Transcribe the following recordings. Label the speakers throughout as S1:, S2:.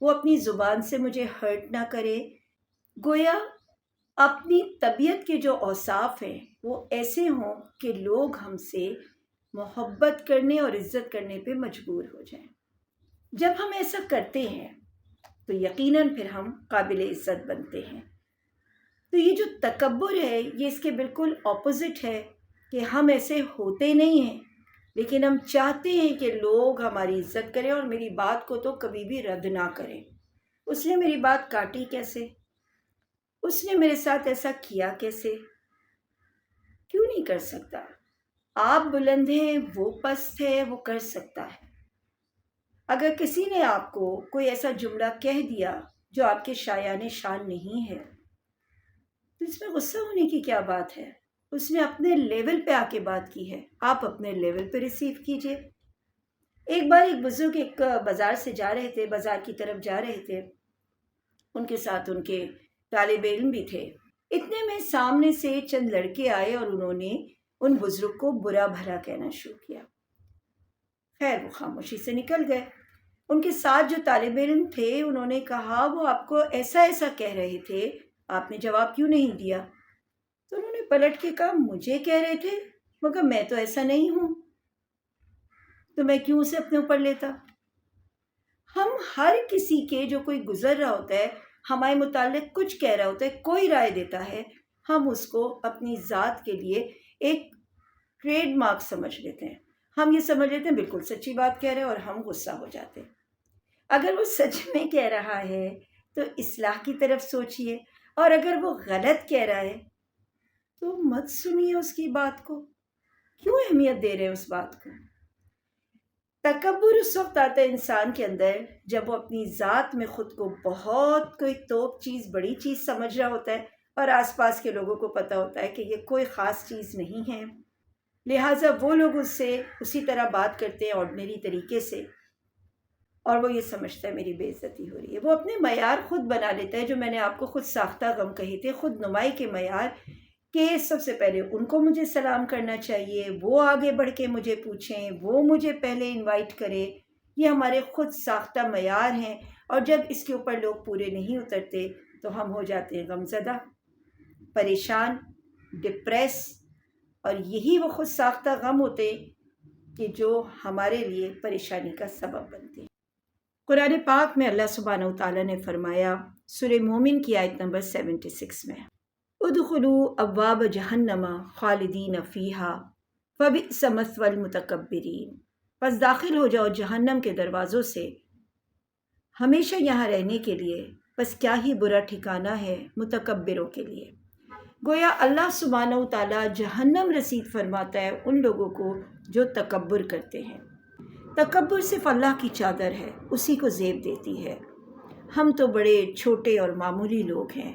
S1: وہ اپنی زبان سے مجھے ہرٹ نہ کرے. گویا اپنی طبیعت کے جو اوصاف ہیں وہ ایسے ہوں کہ لوگ ہم سے محبت کرنے اور عزت کرنے پہ مجبور ہو جائیں. جب ہم ایسا کرتے ہیں تو یقیناً پھر ہم قابل عزت بنتے ہیں. تو یہ جو تکبر ہے یہ اس کے بالکل اپوزٹ ہے کہ ہم ایسے ہوتے نہیں ہیں لیکن ہم چاہتے ہیں کہ لوگ ہماری عزت کریں اور میری بات کو تو کبھی بھی رد نہ کریں. اس نے میری بات کاٹی کیسے؟ اس نے میرے ساتھ ایسا کیا کیسے؟ کیوں نہیں کر سکتا؟ آپ بلند ہیں، وہ پست ہے، وہ کر سکتا ہے. اگر کسی نے آپ کو کوئی ایسا جملہ کہہ دیا جو آپ کے شایان شان نہیں ہے تو اس میں غصہ ہونے کی کیا بات ہے؟ اس نے اپنے لیول پہ آ کے بات کی ہے، آپ اپنے لیول پہ ریسیو کیجئے. ایک بار ایک بزرگ ایک بازار سے جا رہے تھے، بازار کی طرف جا رہے تھے، ان کے ساتھ ان کے طالب علم بھی تھے. اتنے میں سامنے سے چند لڑکے آئے اور انہوں نے ان بزرگ کو برا بھلا کہنا شروع کیا. خیر وہ خاموشی سے نکل گئے. ان کے ساتھ جو طالب علم تھے انہوں نے کہا وہ آپ کو ایسا ایسا کہہ رہے تھے، آپ نے جواب کیوں نہیں دیا؟ تو انہوں نے پلٹ کے کہا مجھے کہہ رہے تھے مگر میں تو ایسا نہیں ہوں، تو میں کیوں اسے اپنے اوپر لیتا؟ ہم ہر کسی کے جو کوئی گزر رہا ہوتا ہے، ہمارے متعلق کچھ کہہ رہا ہوتا ہے، کوئی رائے دیتا ہے، ہم اس کو اپنی ذات کے لیے ایک ٹریڈ مارک سمجھ لیتے ہیں. ہم یہ سمجھ لیتے ہیں بالکل سچی بات کہہ رہے ہیں اور ہم غصہ ہو جاتے ہیں. اگر وہ سچ میں کہہ رہا ہے تو اصلاح کی طرف سوچئے، اور اگر وہ غلط کہہ رہا ہے تو مت سنیے اس کی بات کو. کیوں اہمیت دے رہے ہیں اس بات کو؟ تکبر اس وقت آتا ہے انسان کے اندر جب وہ اپنی ذات میں خود کو بہت کوئی توپ چیز، بڑی چیز سمجھ رہا ہوتا ہے اور آس پاس کے لوگوں کو پتہ ہوتا ہے کہ یہ کوئی خاص چیز نہیں ہے، لہٰذا وہ لوگ اس سے اسی طرح بات کرتے ہیں آرڈنری طریقے سے، اور وہ یہ سمجھتا ہے میری بے عزتی ہو رہی ہے. وہ اپنے معیار خود بنا لیتا ہے، جو میں نے آپ کو خود ساختہ غم کہے تھے، خود نمائی کے معیار، کہ سب سے پہلے ان کو مجھے سلام کرنا چاہیے، وہ آگے بڑھ کے مجھے پوچھیں، وہ مجھے پہلے انوائٹ کرے. یہ ہمارے خود ساختہ معیار ہیں، اور جب اس کے اوپر لوگ پورے نہیں اترتے تو ہم ہو جاتے ہیں غمزدہ، پریشان، ڈپریس، اور یہی وہ خود ساختہ غم ہوتے کہ جو ہمارے لیے پریشانی کا سبب بنتے ہیں. قرآن پاک میں اللہ سبحانہ و تعالیٰ نے فرمایا سورہ مومن کی آیت نمبر 76 میں، ادخلوا ابواب جہنم خالدین فیہا فبئس مثوی المتکبرین. پس داخل ہو جاؤ جہنم کے دروازوں سے ہمیشہ یہاں رہنے کے لیے، پس کیا ہی برا ٹھکانہ ہے متکبروں کے لیے. گویا اللہ سبحانہ و تعالیٰ جہنم رسید فرماتا ہے ان لوگوں کو جو تکبر کرتے ہیں. تکبر صرف اللہ کی چادر ہے، اسی کو زیب دیتی ہے. ہم تو بڑے چھوٹے اور معمولی لوگ ہیں،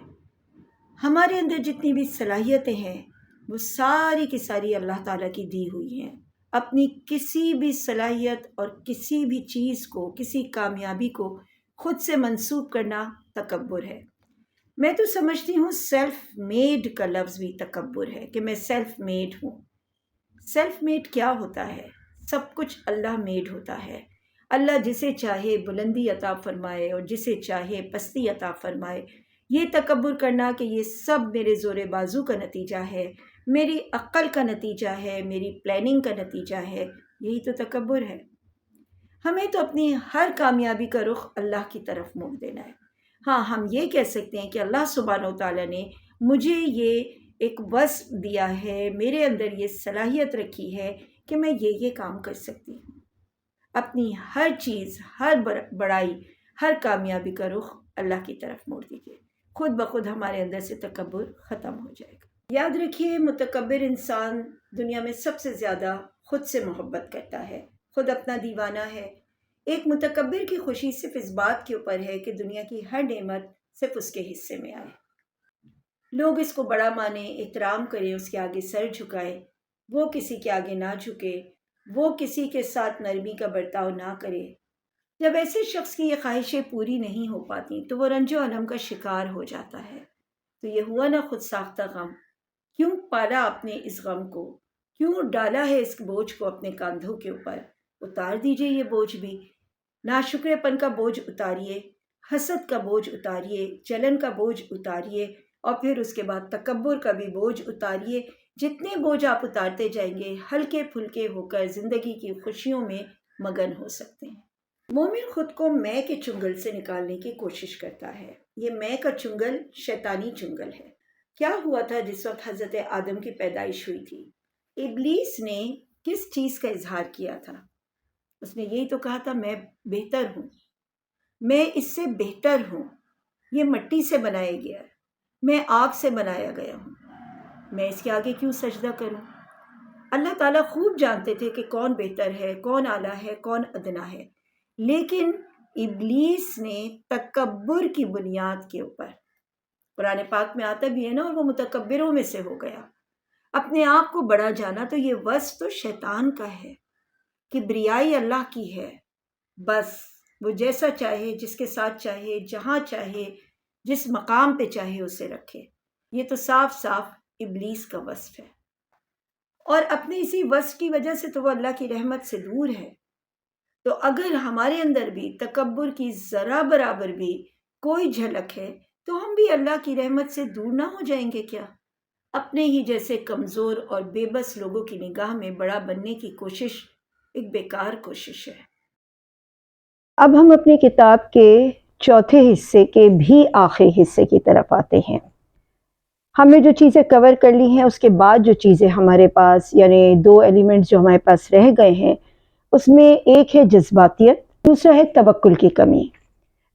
S1: ہمارے اندر جتنی بھی صلاحیتیں ہیں وہ ساری کی ساری اللہ تعالیٰ کی دی ہوئی ہیں. اپنی کسی بھی صلاحیت اور کسی بھی چیز کو، کسی کامیابی کو خود سے منسوب کرنا تکبر ہے. میں تو سمجھتی ہوں سیلف میڈ کا لفظ بھی تکبر ہے، کہ میں سیلف میڈ ہوں. سیلف میڈ کیا ہوتا ہے؟ سب کچھ اللہ میڈ ہوتا ہے. اللہ جسے چاہے بلندی عطا فرمائے اور جسے چاہے پستی عطا فرمائے. یہ تکبر کرنا کہ یہ سب میرے زور بازو کا نتیجہ ہے، میری عقل کا نتیجہ ہے، میری پلاننگ کا نتیجہ ہے، یہی تو تکبر ہے. ہمیں تو اپنی ہر کامیابی کا رخ اللہ کی طرف موڑ دینا ہے. ہاں ہم یہ کہہ سکتے ہیں کہ اللہ سبحانہ و تعالیٰ نے مجھے یہ ایک وصف دیا ہے، میرے اندر یہ صلاحیت رکھی ہے کہ میں یہ کام کر سکتی ہوں. اپنی ہر چیز، ہر بڑائی، ہر کامیابی کا رخ اللہ کی طرف موڑ دیجیے، خود بخود ہمارے اندر سے تکبر ختم ہو جائے گا. یاد رکھیے متکبر انسان دنیا میں سب سے زیادہ خود سے محبت کرتا ہے، خود اپنا دیوانہ ہے. ایک متکبر کی خوشی صرف اس بات کے اوپر ہے کہ دنیا کی ہر نعمت صرف اس کے حصے میں آئے، لوگ اس کو بڑا مانیں، احترام کریں، اس کے آگے سر جھکائے، وہ کسی کے آگے نہ جھکے، وہ کسی کے ساتھ نرمی کا برتاؤ نہ کرے. جب ایسے شخص کی یہ خواہشیں پوری نہیں ہو پاتی تو وہ رنج و الم کا شکار ہو جاتا ہے. تو یہ ہوا نا خود ساختہ غم. کیوں پالا آپ نے اس غم کو؟ کیوں ڈالا ہے اس بوجھ کو اپنے کاندھوں کے اوپر؟ اتار دیجئے یہ بوجھ بھی، ناشکرے پن کا بوجھ اتاریے. حسد کا بوجھ اتاریے، جلن کا بوجھ اتاریے، اور پھر اس کے بعد تکبر کا بھی بوجھ اتاریے۔ جتنے بوجھ آپ اتارتے جائیں گے ہلکے پھلکے ہو کر زندگی کی خوشیوں میں مگن ہو سکتے ہیں۔ مومن خود کو میں کے چنگل سے نکالنے کی کوشش کرتا ہے۔ یہ میں کا چنگل شیطانی چنگل ہے۔ کیا ہوا تھا جس وقت حضرت آدم کی پیدائش ہوئی تھی؟ ابلیس نے کس چیز کا اظہار کیا تھا؟ اس نے یہی تو کہا تھا میں بہتر ہوں، میں اس سے بہتر ہوں، یہ مٹی سے بنایا گیا ہے، میں آگ سے بنایا گیا ہوں، میں اس کے آگے کیوں سجدہ کروں؟ اللہ تعالیٰ خوب جانتے تھے کہ کون بہتر ہے، کون اعلیٰ ہے، کون ادنا ہے، لیکن ابلیس نے تکبر کی بنیاد کے اوپر، قرآن پاک میں آتا بھی ہے نا، اور وہ متکبروں میں سے ہو گیا، اپنے آپ کو بڑا جانا۔ تو یہ وصف تو شیطان کا ہے، کبریائی اللہ کی ہے، بس وہ جیسا چاہے، جس کے ساتھ چاہے، جہاں چاہے، جس مقام پہ چاہے اسے رکھے۔ یہ تو صاف صاف ابلیس کا وصف ہے، اور اپنے اسی وصف کی وجہ سے تو وہ اللہ کی رحمت سے دور ہے۔ تو اگر ہمارے اندر بھی تکبر کی ذرا برابر بھی کوئی جھلک ہے تو ہم بھی اللہ کی رحمت سے دور نہ ہو جائیں گے کیا؟ اپنے ہی جیسے کمزور اور بے بس لوگوں کی نگاہ میں بڑا بننے کی کوشش ایک بیکار کوشش ہے۔
S2: اب ہم اپنی کتاب کے چوتھے حصے کے بھی آخری حصے کی طرف آتے ہیں۔ ہم نے جو چیزیں کور کر لی ہیں، اس کے بعد جو چیزیں ہمارے پاس، یعنی 2 ایلیمنٹس جو ہمارے پاس رہ گئے ہیں، اس میں ایک ہے جذباتیت، دوسرا ہے توکل کی کمی۔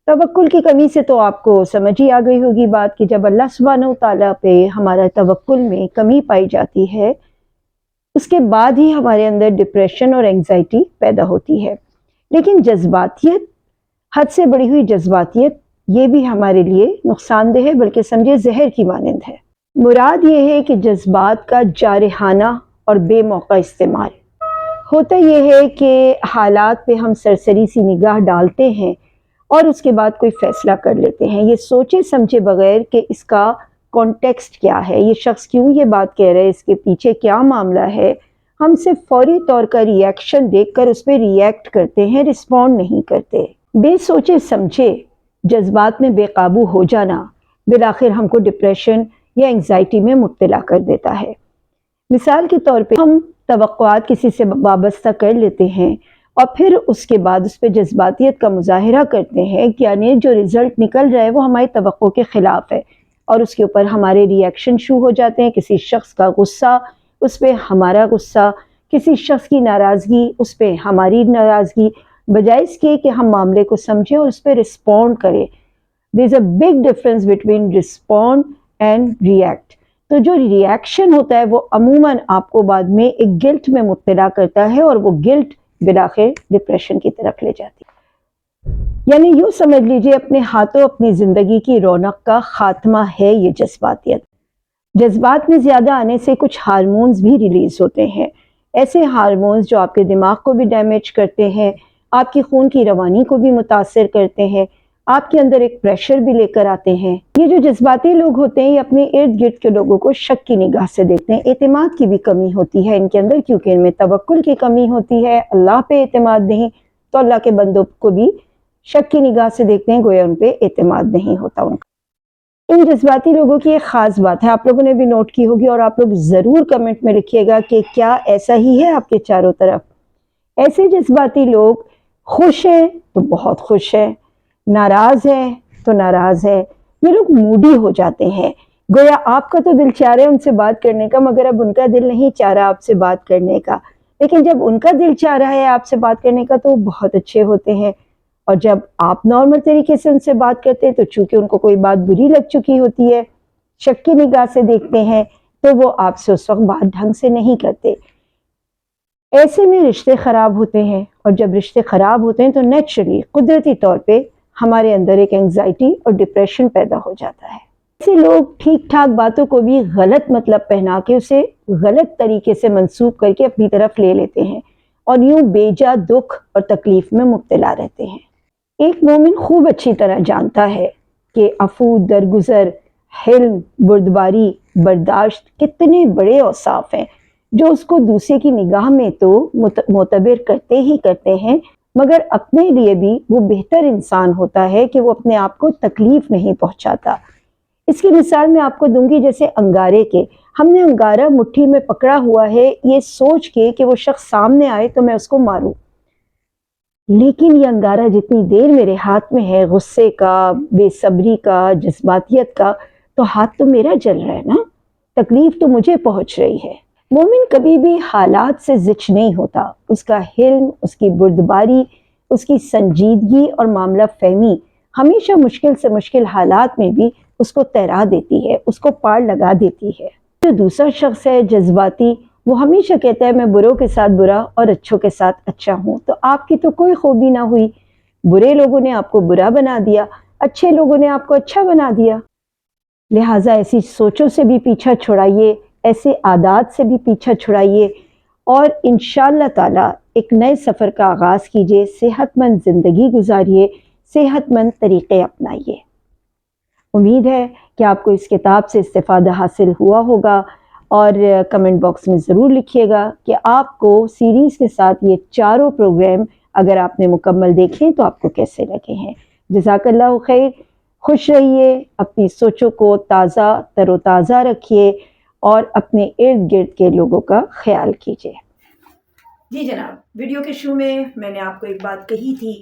S2: توکل کی کمی سے تو آپ کو سمجھ ہی آ گئی ہوگی بات، کہ جب اللہ سبحانہ وتعالیٰ پہ ہمارا توکل میں کمی پائی جاتی ہے، اس کے بعد ہی ہمارے اندر ڈپریشن اور انگزائٹی پیدا ہوتی ہے۔ لیکن جذباتیت، حد سے بڑی ہوئی جذباتیت، یہ بھی ہمارے لیے نقصان دہ ہے، بلکہ سمجھے زہر کی مانند ہے۔ مراد یہ ہے کہ جذبات کا جارحانہ اور بے موقع استعمال۔ ہوتا یہ ہے کہ حالات پہ ہم سرسری سی نگاہ ڈالتے ہیں اور اس کے بعد کوئی فیصلہ کر لیتے ہیں، یہ سوچے سمجھے بغیر کہ اس کا کانٹیکسٹ کیا ہے، یہ شخص کیوں یہ بات کہہ رہا ہے، اس کے پیچھے کیا معاملہ ہے۔ ہم صرف فوری طور کا ریئیکشن دیکھ کر اس پہ ریئیکٹ کرتے ہیں، رسپونڈ نہیں کرتے۔ بے سوچے سمجھے جذبات میں بے قابو ہو جانا بالآخر ہم کو ڈپریشن یا انگزائٹی میں مبتلا کر دیتا ہے۔ مثال کے طور پہ ہم توقعات کسی سے وابستہ کر لیتے ہیں اور پھر اس کے بعد اس پہ جذباتیت کا مظاہرہ کرتے ہیں، کہ یعنی جو رزلٹ نکل رہا ہے وہ ہماری توقع کے خلاف ہے، اور اس کے اوپر ہمارے ریئیکشن شروع ہو جاتے ہیں۔ کسی شخص کا غصہ، اس پہ ہمارا غصہ، کسی شخص کی ناراضگی، اس پہ ہماری ناراضگی، بجائے اس کے کہ ہم معاملے کو سمجھیں اور اس پہ رسپونڈ کریں۔ There is a big difference between respond and react۔ تو جو ریئیکشن ہوتا ہے وہ عموماً آپ کو بعد میں ایک گلٹ میں مبتلا کرتا ہے، اور وہ گلٹ بالآخر ڈپریشن کی طرف لے جاتی ہے۔ یعنی یوں سمجھ لیجئے اپنے ہاتھوں اپنی زندگی کی رونق کا خاتمہ ہے یہ جذباتیت۔ جذبات میں زیادہ آنے سے کچھ ہارمونز بھی ریلیز ہوتے ہیں، ایسے ہارمونز جو آپ کے دماغ کو بھی ڈیمیج کرتے ہیں، آپ کی خون کی روانی کو بھی متاثر کرتے ہیں، آپ کے اندر ایک پریشر بھی لے کر آتے ہیں۔ یہ جو جذباتی لوگ ہوتے ہیں، یہ اپنے ارد گرد کے لوگوں کو شک کی نگاہ سے دیکھتے ہیں۔ اعتماد کی بھی کمی ہوتی ہے ان کے اندر، کیونکہ ان میں توکل کی کمی ہوتی ہے، اللہ پہ اعتماد نہیں، تو اللہ کے بندوں کو بھی شک کی نگاہ سے دیکھتے ہیں، گویا ان پہ اعتماد نہیں ہوتا ان کا۔ ان جذباتی لوگوں کی ایک خاص بات ہے، آپ لوگوں نے بھی نوٹ کی ہوگی، اور آپ لوگ ضرور کمنٹ میں لکھیے گا کہ کیا ایسا ہی ہے آپ کے چاروں طرف۔ ایسے جذباتی لوگ خوش ہیں تو بہت خوش ہیں، ناراض ہیں تو ناراض ہیں، یہ لوگ موڈی ہو جاتے ہیں۔ گویا آپ کا تو دل چاہ رہا ہے ان سے بات کرنے کا، مگر اب ان کا دل نہیں چاہ رہا آپ سے بات کرنے کا۔ لیکن جب ان کا دل چاہ رہا ہے آپ سے بات کرنے کا تو وہ بہت اچھے ہوتے ہیں، اور جب آپ نارمل طریقے سے ان سے بات کرتے ہیں تو چونکہ ان کو کوئی بات بری لگ چکی ہوتی ہے، شک کی نگاہ سے دیکھتے ہیں، تو وہ آپ سے اس وقت بات ڈھنگ سے نہیں کرتے۔ ایسے میں رشتے خراب ہوتے ہیں، اور جب رشتے خراب ہوتے ہیں تو نیچرلی، قدرتی طور پہ ہمارے اندر ایک انگزائٹی اور ڈپریشن پیدا ہو جاتا ہے۔ ایسے لوگ ٹھیک ٹھاک باتوں کو بھی غلط مطلب پہنا کے اسے غلط طریقے سے منسوب کر کے اپنی طرف لے لیتے ہیں، اور یوں بے جا دکھ اور تکلیف میں مبتلا رہتے ہیں۔ ایک مومن خوب اچھی طرح جانتا ہے کہ عفو، درگزر، حلم، بردباری، برداشت کتنے بڑے اوصاف ہیں جو اس کو دوسرے کی نگاہ میں تو معتبر کرتے ہی کرتے ہیں، مگر اپنے لیے بھی وہ بہتر انسان ہوتا ہے کہ وہ اپنے آپ کو تکلیف نہیں پہنچاتا۔ اس کی مثال میں آپ کو دوں گی جیسے انگارے کے، ہم نے انگارہ مٹھی میں پکڑا ہوا ہے یہ سوچ کے کہ وہ شخص سامنے آئے تو میں اس کو ماروں، لیکن یہ انگارہ جتنی دیر میرے ہاتھ میں ہے، غصے کا، بے صبری کا، جذباتیت کا، تو ہاتھ تو میرا جل رہا ہے نا، تکلیف تو مجھے پہنچ رہی ہے۔ مومن کبھی بھی حالات سے زچ نہیں ہوتا، اس کا حلم، اس کی بردباری، اس کی سنجیدگی اور معاملہ فہمی ہمیشہ مشکل سے مشکل حالات میں بھی اس کو تیرا دیتی ہے، اس کو پار لگا دیتی ہے۔ جو دوسرا شخص ہے جذباتی، وہ ہمیشہ کہتا ہے میں بروں کے ساتھ برا اور اچھوں کے ساتھ اچھا ہوں، تو آپ کی تو کوئی خوبی نہ ہوئی، برے لوگوں نے آپ کو برا بنا دیا، اچھے لوگوں نے آپ کو اچھا بنا دیا۔ لہٰذا ایسی سوچوں سے بھی پیچھا چھڑائیے، ایسے عادات سے بھی پیچھا چھڑائیے، اور انشاءاللہ تعالی ایک نئے سفر کا آغاز کیجیے، صحت مند زندگی گزاریے، صحت مند طریقے اپنائیے۔ امید ہے کہ آپ کو اس کتاب سے استفادہ حاصل ہوا ہوگا، اور کمنٹ باکس میں ضرور لکھیے گا کہ آپ کو سیریز کے ساتھ یہ چاروں پروگرام اگر آپ نے مکمل دیکھیں تو آپ کو کیسے لگے ہیں۔ جزاک اللہ خیر، خوش رہیے، اپنی سوچوں کو تازہ تر و تازہ رکھیے اور اپنے ارد گرد کے لوگوں کا خیال کیجیے۔
S1: جی جناب، ویڈیو کے شروع میں نے آپ کو ایک بات کہی تھی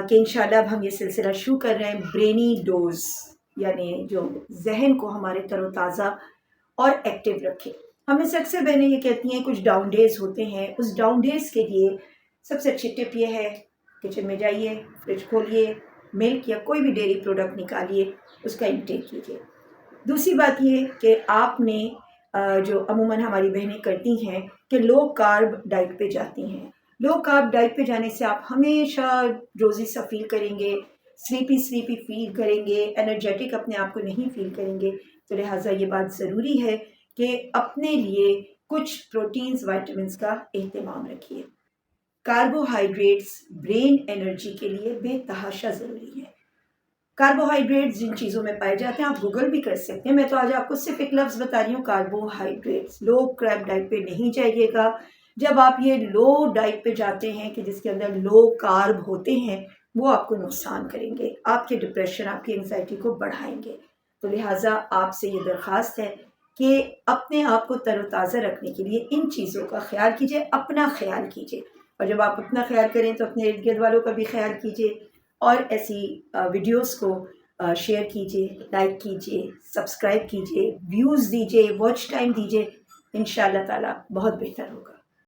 S1: کہ انشاءاللہ اب ہم یہ سلسلہ شروع کر رہے ہیں برینی ڈوز، یعنی جو ذہن کو ہمارے تر و تازہ اور ایکٹیو رکھے۔ ہمیں سے اکثر بہنیں یہ کہتی ہیں کچھ ڈاؤن ڈیز ہوتے ہیں، اس ڈاؤن ڈیز کے لیے سب سے اچھی ٹپ یہ ہے کچن میں جائیے، فریج کھولیے، ملک یا کوئی بھی ڈیری پروڈکٹ نکالیے، اس کا انٹیک کیجیے۔ دوسری بات یہ کہ آپ نے جو عموماً ہماری بہنیں کرتی ہیں کہ لو کارب ڈائٹ پہ جاتی ہیں، لو کارب ڈائٹ پہ جانے سے آپ ہمیشہ روزی سا فیل کریں گے، سلیپی فیل کریں گے، انرجیٹک اپنے آپ کو نہیں فیل کریں گے۔ تو لہٰذا یہ بات ضروری ہے کہ اپنے لیے کچھ پروٹینز وائٹامنس کا اہتمام رکھیے۔ کاربوہائیڈریٹس برین انرجی کے لیے بے تحاشا ضروری ہے۔ کاربوہائیڈریٹس جن چیزوں میں پائے جاتے ہیں آپ گوگل بھی کر سکتے ہیں، میں تو آج آپ کو صرف ایک لفظ بتا رہی ہوں، کاربوہائیڈریٹس۔ لو کارب ڈائٹ پہ نہیں جائیے گا۔ جب آپ یہ لو ڈائٹ پہ جاتے ہیں کہ جس کے اندر لو کارب ہوتے ہیں، وہ آپ کو نقصان کریں گے، آپ کے ڈپریشن، آپ کی انزائٹی کو بڑھائیں گے۔ تو لہٰذا آپ سے یہ درخواست ہے کہ اپنے آپ کو تر و تازہ رکھنے کے لیے ان چیزوں کا خیال کیجیے، اپنا خیال کیجیے، اور جب آپ اپنا خیال کریں تو اپنے ارد گرد والوں کا بھی خیال کیجیے، اور ایسی ویڈیوز کو شیئر کیجیے، لائک کیجیے، سبسکرائب کیجیے، ویوز دیجیے، واچ ٹائم دیجیے، انشاءاللہ تعالی بہت بہتر ہوگا۔